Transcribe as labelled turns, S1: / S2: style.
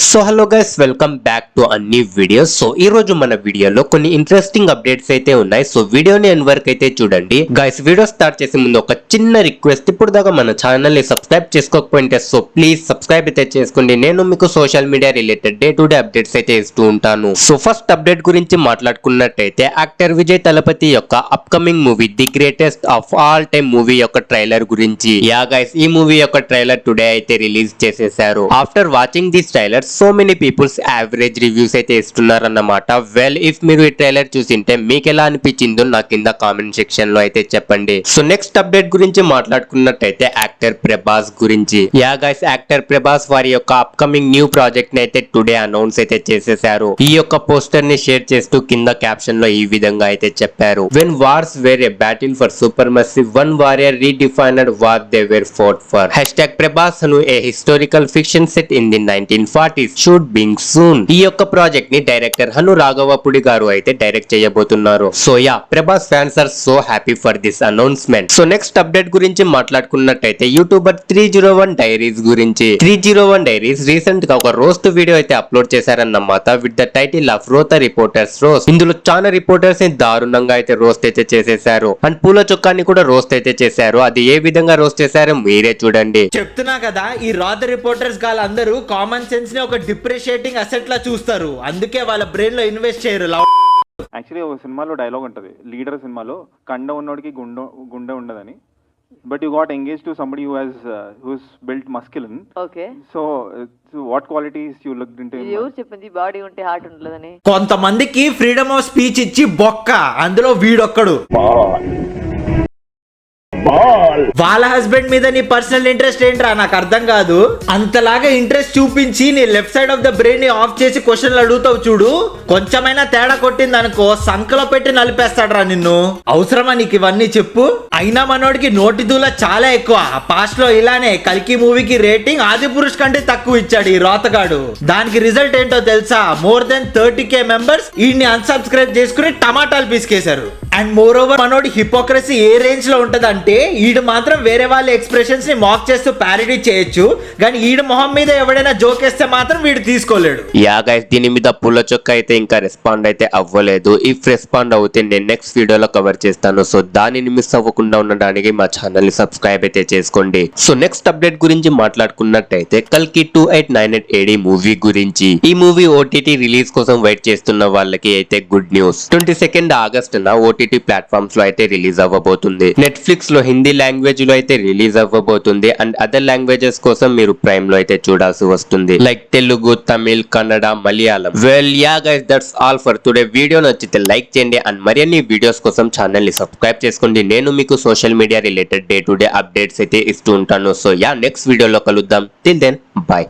S1: So hello guys, welcome back to a new video. So ఈ రోజు మన వీడియోలో కొన్ని ఇంట్రెస్టింగ్ అప్డేట్స్ అయితే ఉన్నాయి. సో వీడియోని ఎండ్ వరకు అయితే చూడండి. గైస్, వీడియో స్టార్ట్ చేసే ముందు ఒక చిన్న రిక్వెస్ట్, ఇప్పుడు దాకా మన ఛానల్ ని సబ్స్క్రైబ్ చేసుకోకపోయింటే సో ప్లీజ్ సబ్స్క్రైబ్ అయితే చేసుకోండి. నేను మీకు social media related day to day updates అయితే ఇస్తూ ఉంటాను. సో ఫస్ట్ అప్డేట్ గురించి మాట్లాడుకున్నట్టయితే యాక్టర్ విజయ్ తలపతి యొక్క upcoming movie the greatest of all time movie యొక్క ట్రైలర్ గురించి. యా గైస్, ఈ మూవీ యొక్క ట్రైలర్ టుడే అయితే రిలీజ్ చేసేసారు. After watching this trailer so many peoples average reviews అయితే ఇస్తున్నారన్నమాట. వెల్, ఇఫ్ మీరు ఈ ట్రైలర్ చూసింటే మీకు ఎలా అనిపించిందో నా కింద కామెంట్ సెక్షన్ లో అయితే చెప్పండి. సో నెక్స్ట్ అప్డేట్ గురించి మాట్లాడుకున్నట్టయితే యాక్టర్ ప్రభాస్ గురించి. యా గైస్, యాక్టర్ ప్రభాస్ వారి యొక్క అప్కమింగ్ న్యూ ప్రాజెక్ట్ ని అయితే టుడే అనౌన్స్ అయితే చేసేసారు. ఈ యొక్క పోస్టర్ ని షేర్ చేస్తూ కింద క్యాప్షన్ లో ఈ విధంగా అయితే చెప్పారు: when wars were a battle for supremacy, one warrior redefined what they were fought for. #Prabhas Hanu a historical fiction set in the 1940s shoot బింగ్ సూన్. ఈ యొక్క ప్రాజెక్ట్ ని డైరెక్టర్ హను రాఘవపుడి గారు అయితే డైరెక్ట్ చేయబోతున్నారు. So yeah, Prabhas fans are so happy for this announcement. So next update గురించి మాట్లాడుకున్నట్టయితే YouTuber 301 diaries గురించి. 301 డైరీస్ రీసెంట్ గా ఒక రోస్ట్ వీడియో అయితే అప్లోడ్ చేశారన్నమాట, విత్ ద టైటిల్ ఆఫ్ రోత రిపోర్టర్స్ రోస్ట్. ఇందులో చాలా రిపోర్టర్స్ ని దారుణంగా అయితే రోస్ట్ అయితే చేసేసారు అండ్ పూల చొక్కాని కూడా రోస్ట్ అయితే చేశారు. అది ఏ విధంగా రోస్ట్ చేశారో మీరే చూడండి.
S2: చెప్తున్నా కదా, ఈ రాత రిపోర్టర్స్ అందరూ కామన్ సెన్స్ ని ఒక డిప్రిషియేటింగ్ అసెట్ లా చూస్తారు, అందుకే వాళ్ళ బ్రెయిన్ లో ఇన్వెస్ట్ చేయరు.
S3: యాక్చువల్లీ ఒక సినిమాలో డైలాగ్ ఉంటుంది, లీడర్ సినిమాలో, కండ ఉన్నోడికి గుండె ఉండదని. But you got engage to somebody who's built masculine.
S4: Okay,
S3: so what qualities you looked into?
S4: ఎవరు చెప్పింది బాడీ ఉంటే హార్ట్ ఉంటుందని?
S2: కొంతమందికి ఫ్రీడమ్ ఆఫ్ స్పీచ్ ఇచ్చి బొక్క, అందులో వీడొక్కడు. వాళ్ళ హస్బెండ్ మీద నీ పర్సనల్ ఇంట్రెస్ట్ ఏంట్రా నాకు అర్థం కాదు. అంతలాగా ఇంట్రెస్ట్ చూపించి నీ left side of the brain ని ఆఫ్ చేసి క్వశ్చన్లు అడుగుతావు చూడు, కొంచెమైనా తేడా కొట్టింది అనుకో సంకలో పెట్టి నలిపేస్తాడ్రా నిన్ను. అవసరమా నీకు ఇవన్నీ చెప్పు? అయినా మనోడికి నోటి దూల చాలా ఎక్కువ. పాస్ట్ లో ఇలానే కల్కి మూవీకి రేటింగ్ ఆది పురుష్ కంటే తక్కువ ఇచ్చాడు ఈ రోతగాడు. దానికి రిజల్ట్ ఏంటో తెలుసా? మోర్ దెన్ 30K మెంబర్స్ ఈయన్ని అన్సబ్స్క్రైబ్ చేసుకుని టమాటాలు పీసుకేశారు. అండ్ మోర్ ఓవర్ మనోడి హిపోక్రసీ ఏ రేంజ్ లో ఉంటదంటే, ఈడు మాత్రం వేరే వాళ్ళ ఎక్స్ప్రెషన్స్ ని మాక్ చేస్తూ ప్యారడీ చేయొచ్చు, కానీ ఈడు మొహం మీద ఎవడైనా జోక్ వేస్తే మాత్రం వీడు తీసుకోలేడు.
S1: యా గైస్, దీని మీద పూల చొక్క అయితే ఇంకా రెస్పాండ్ అయితే అవ్వలేదు. ఇఫ్ రెస్పాండ్ అవుతే నేను నెక్స్ట్ వీడియోలో కవర్ చేస్తాను. సో దానిని మిస్ అవ్వకుండా ఉండడానికి మా ఛానల్ ని సబ్స్క్రైబ్ అయితే చేసుకోండి. సో నెక్స్ట్ అప్డేట్ గురించి మాట్లాడుకున్నట్టయితే కల్కి 2898 AD మూవీ గురించి. ఈ మూవీ ఓటీటీ రిలీజ్ కోసం వెయిట్ చేస్తున్న వాళ్ళకి అయితే గుడ్ న్యూస్. 22 ఆగస్టున ఓటీటీ ప్లాట్ఫామ్స్ లో అయితే రిలీజ్ అవ్వబోతుంది. నెట్ఫ్లిక్స్ లో హిందీ లాంగ్వేజ్ లో అయితే రిలీజ్ అవ్వబోతుంది అండ్ అదర్ లాంగ్వేజెస్ కోసం మీరు ప్రైమ్ లో అయితే చూడాల్సి వస్తుంది, like Telugu, Tamil, Kannada, Malayalam. Well yeah guys, that's all for today. Video నచ్చితే లైక్ చేయండి అండ్ మరిన్ని వీడియోస్ కోసం ఛానల్ ని సబ్స్క్రైబ్ చేసుకోండి. నేను మీకు social media related day to day updates అయితే ఇస్తూ ఉంటాను. సో యా, నెక్స్ట్ వీడియోలో కలుద్దాం. Till then, by.